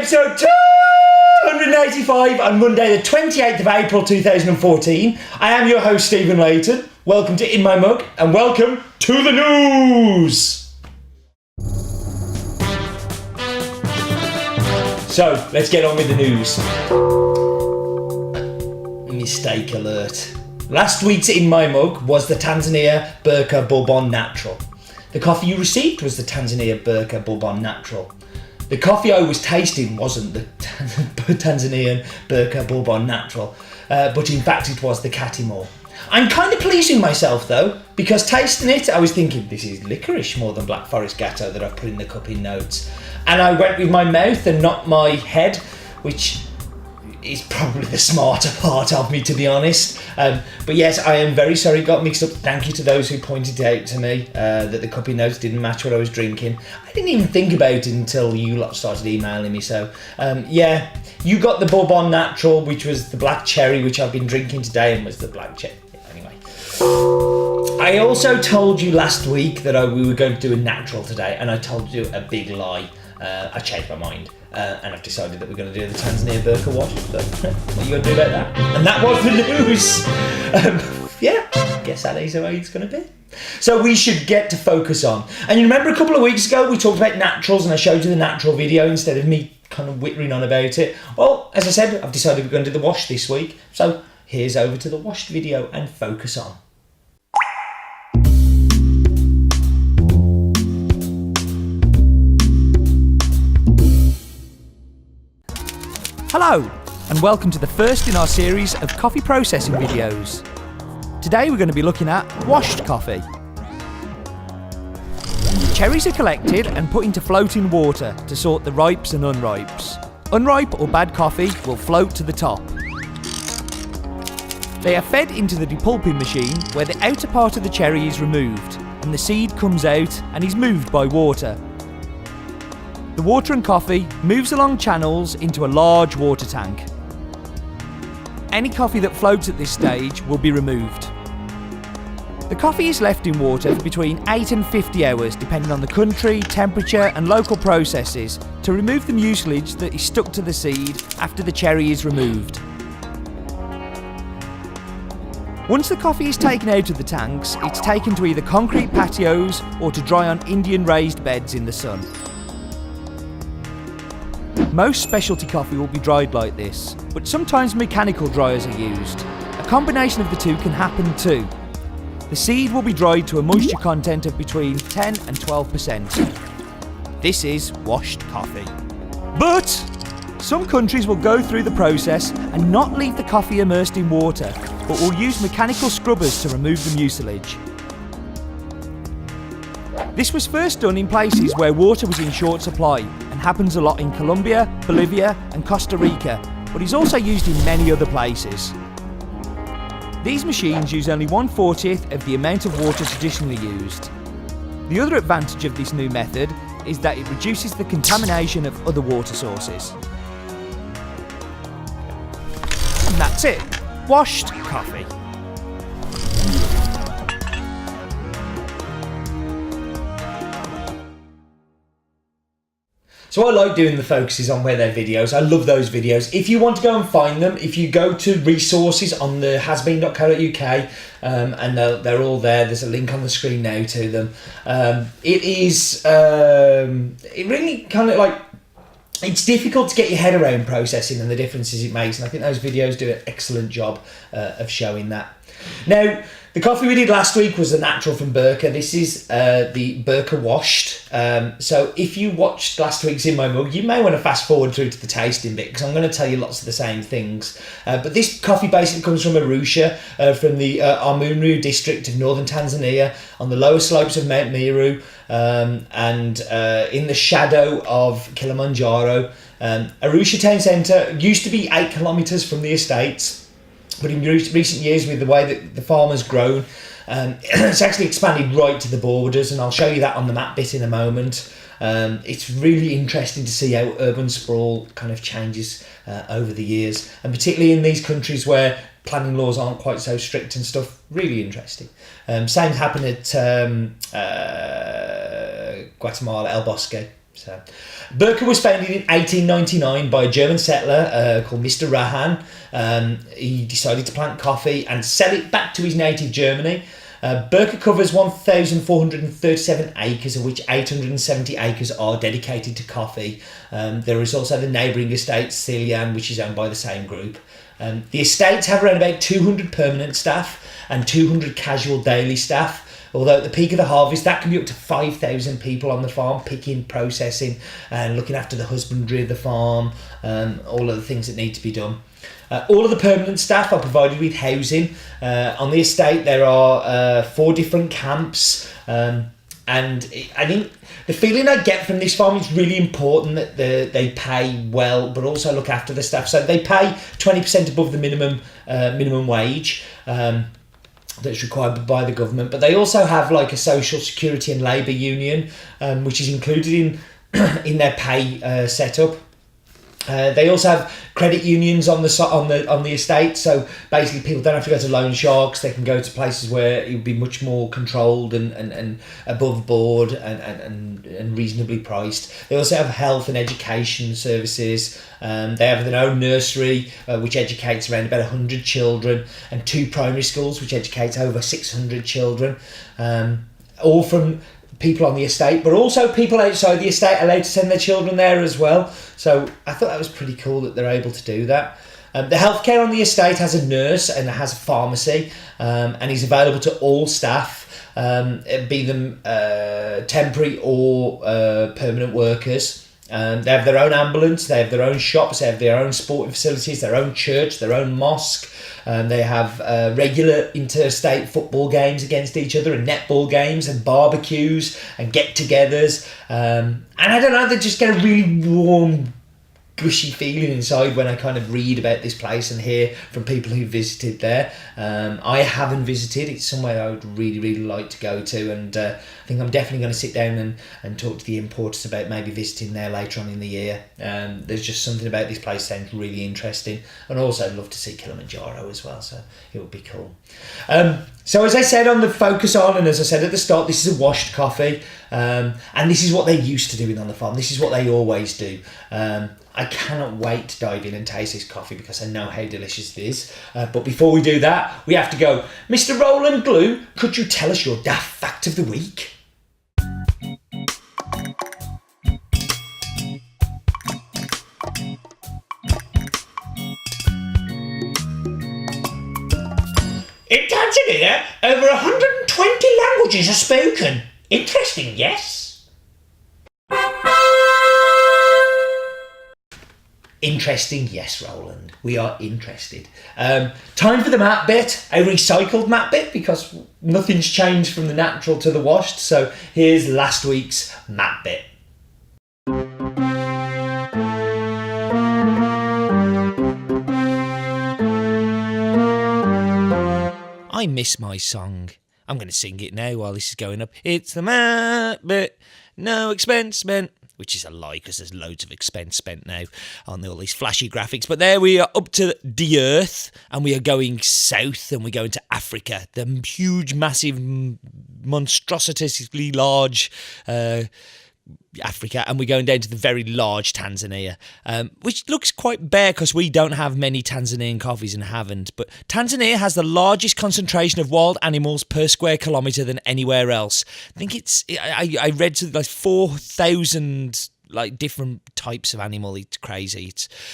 episode 285 on Monday, the 28th of April 2014. I am your host, Stephen Layton. Welcome to In My Mug, and welcome to the news. So, let's get on with the news. Mistake alert. Last week's In My Mug was the Tanzania Burka Bourbon Natural. The coffee you received was the Tanzania Burka Bourbon Natural. The coffee I was tasting wasn't the Tanzanian Burka Bourbon Natural, but in fact it was the Catimor. I'm kind of pleasing myself though, because tasting it I was thinking this is licorice more than Black Forest Gatto that I've put in the cup in notes. And I went with my mouth and not my head, which is probably the smarter part of me, to be honest. But yes, I am very sorry it got mixed up. Thank you to those who pointed out to me that the cupping notes didn't match what I was drinking. I didn't even think about it until you lot started emailing me. So yeah, you got the Bourbon Natural, which was the black cherry, which I've been drinking today, and was the black cherry. Anyway, I also told you last week that we were going to do a natural today, and I told you a big lie. I changed my mind. And I've decided that we're going to do the Tanzania Burka wash. So, what are you going to do about that? And that was the news. Yeah, guess that is the way it's going to be. So we should get to focus on. And you remember a couple of weeks ago we talked about naturals and I showed you the natural video instead of me kind of whittering on about it. Well, as I said, I've decided we're going to do the wash this week. So here's over to the washed video and focus on. Hello, and welcome to the first in our series of coffee processing videos. Today we're going to be looking at washed coffee. Cherries are collected and put into floating water to sort the ripes and unripes. Unripe or bad coffee will float to the top. They are fed into the depulping machine where the outer part of the cherry is removed and the seed comes out and is moved by water. The water and coffee moves along channels into a large water tank. Any coffee that floats at this stage will be removed. The coffee is left in water for between 8 and 50 hours depending on the country, temperature and local processes to remove the mucilage that is stuck to the seed after the cherry is removed. Once the coffee is taken out of the tanks, it's taken to either concrete patios or to dry on Indian raised beds in the sun. Most specialty coffee will be dried like this, but sometimes mechanical dryers are used. A combination of the two can happen too. The seed will be dried to a moisture content of between 10 and 12%. This is washed coffee. But some countries will go through the process and not leave the coffee immersed in water, but will use mechanical scrubbers to remove the mucilage. This was first done in places where water was in short supply and happens a lot in Colombia, Bolivia and Costa Rica, but is also used in many other places. These machines use only 1/40th of the amount of water traditionally used. The other advantage of this new method is that it reduces the contamination of other water sources. And that's it, washed coffee. So I like doing the focuses on where they're videos. I love those videos. If you want to go and find them, if you go to resources on the hasbeen.co.uk, and they're all there. There's a link on the screen now to them. It really kind of like, it's difficult to get your head around processing and the differences it makes, and I think those videos do an excellent job of showing that. Now, the coffee we did last week was the natural from Burka. This is the Burka washed. So if you watched last week's In My Mug, you may want to fast forward through to the tasting bit because I'm going to tell you lots of the same things. But this coffee basically comes from Arusha, from the Amunru district of northern Tanzania, on the lower slopes of Mount Meru, and in the shadow of Kilimanjaro. Arusha town centre used to be 8 kilometres from the estates. But in recent years, with the way that the farm has grown, it's actually expanded right to the borders, and I'll show you that on the map bit in a moment. It's really interesting to see how urban sprawl kind of changes over the years, and particularly in these countries where planning laws aren't quite so strict and stuff. Really interesting. Same happened at Guatemala, El Bosque. So, Burka was founded in 1899 by a German settler called Mr. Rahan. He decided to plant coffee and sell it back to his native Germany. Burka covers 1,437 acres, of which 870 acres are dedicated to coffee. There is also the neighbouring estate, Celian, which is owned by the same group. The estates have around about 200 permanent staff and 200 casual daily staff. Although at the peak of the harvest, that can be up to 5,000 people on the farm, picking, processing, and looking after the husbandry of the farm, all of the things that need to be done. All of the permanent staff are provided with housing. On the estate, there are 4 different camps. And I think the feeling I get from this farm is really important that they pay well, but also look after the staff. So they pay 20% above the minimum wage. That's required by the government, but they also have like a social security and labour union, which is included in their pay setup. They also have credit unions on the estate, so basically people don't have to go to loan sharks. They can go to places where it would be much more controlled and above board and reasonably priced. They also have health and education services. They have their own nursery, which educates around about 100 children, and 2 primary schools, which educates over 600 children, all from people on the estate, but also people outside the estate are allowed to send their children there as well. So I thought that was pretty cool that they're able to do that. The healthcare on the estate has a nurse and it has a pharmacy, and is available to all staff, be them temporary or permanent workers. They have their own ambulance, they have their own shops, they have their own sporting facilities, their own church, their own mosque. They have regular interstate football games against each other, and netball games and barbecues and get-togethers. And I don't know, they just get a really warm, gushy feeling inside when I kind of read about this place and hear from people who visited there. I haven't visited. It's somewhere I would really, really like to go to, and I think I'm definitely going to sit down and talk to the importers about maybe visiting there later on in the year. There's just something about this place that sounds really interesting, and also I'd love to see Kilimanjaro as well, so it would be cool. So as I said on the focus on, and as I said at the start, this is a washed coffee, and this is what they're used to doing on the farm. This is what they always do. I cannot wait to dive in and taste this coffee because I know how delicious it is. But before we do that, we have to go, Mr. Roland Glue, could you tell us your daft fact of the week? In Tanzania, over 120 languages are spoken. Interesting, yes? Interesting, yes, Roland. We are interested. Time for the map bit, a recycled map bit, because nothing's changed from the natural to the washed. So here's last week's map bit. I miss my song. I'm going to sing it now while this is going up. It's the map bit, no expense spent. Which is a lie, because there's loads of expense spent now on all these flashy graphics. But there we are, up to the Earth, and we are going south, and we're going to Africa. The huge, massive, monstrositously large Africa, and we're going down to the very large Tanzania, which looks quite bare because we don't have many Tanzanian coffees and haven't. But Tanzania has the largest concentration of wild animals per square kilometre than anywhere else. I think I read something like 4,000 like different types of animal. It's crazy.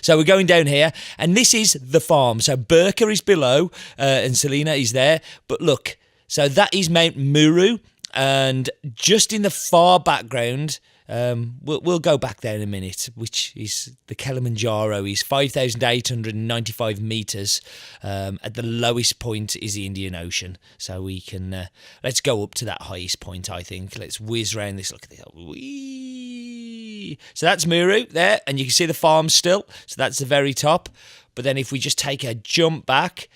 So we're going down here, and this is the farm. So Burka is below, and Selina is there. But look, so that is Mount Muru, and just in the far background, we'll go back there in a minute, which is the Kilimanjaro is 5,895 metres. At the lowest point is the Indian Ocean. So we can, let's go up to that highest point, I think. Let's whiz around this. Look at this. Whee! So that's Muru there, and you can see the farm still. So that's the very top. But then if we just take a jump back,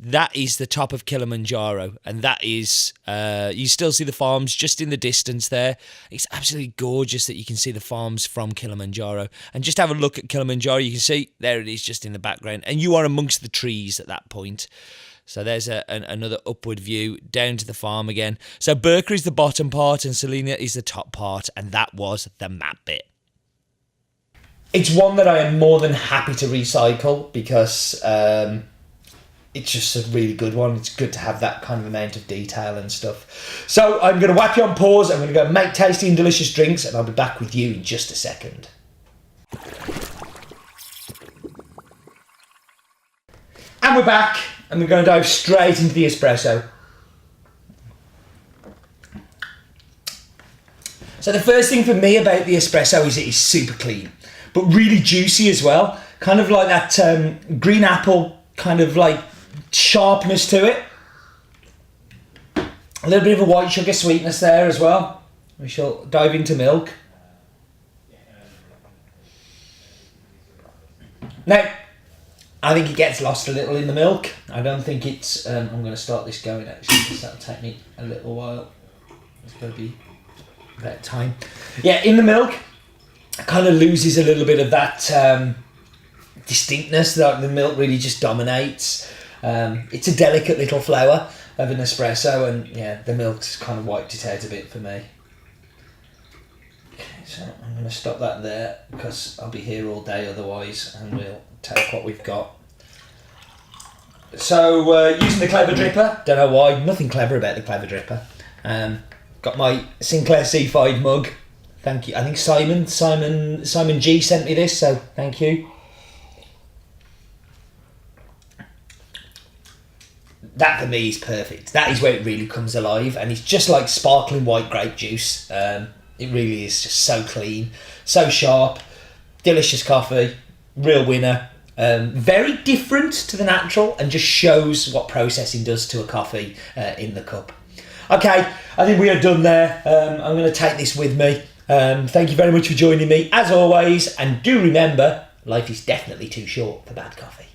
that is the top of Kilimanjaro, and that is, you still see the farms just in the distance there. It's absolutely gorgeous that you can see the farms from Kilimanjaro. And just have a look at Kilimanjaro, you can see, there it is just in the background, and you are amongst the trees at that point. So there's another upward view down to the farm again. So Burka is the bottom part, and Selina is the top part, and that was the map bit. It's one that I am more than happy to recycle because it's just a really good one. It's good to have that kind of amount of detail and stuff. So I'm going to whack you on pause. I'm going to go make tasty and delicious drinks, and I'll be back with you in just a second. And we're back, and we're going to dive straight into the espresso. So the first thing for me about the espresso is it is super clean, but really juicy as well. Kind of like that green apple kind of like sharpness to it. A little bit of a white sugar sweetness there as well. We shall dive into milk. Now, I think it gets lost a little in the milk. I don't think it's... I'm going to start this going actually, because that'll take me a little while. It's going to be about time. Yeah, in the milk, it kind of loses a little bit of that distinctness that the milk really just dominates. It's a delicate little flower of an espresso, and yeah, the milk's kind of wiped it out a bit for me. Okay, so I'm going to stop that there because I'll be here all day otherwise, and we'll take what we've got. So using the clever dripper, don't know why, nothing clever about the clever dripper. Got my Sinclair C5 mug. Thank you. I think Simon G sent me this, so thank you. That for me is perfect. That is where it really comes alive, and it's just like sparkling white grape juice. It really is just so clean, so sharp, delicious coffee, real winner. Very different to the natural, and just shows what processing does to a coffee in the cup. Okay, I think we are done there. I'm going to take this with me. Thank you very much for joining me, as always, and do remember, life is definitely too short for bad coffee.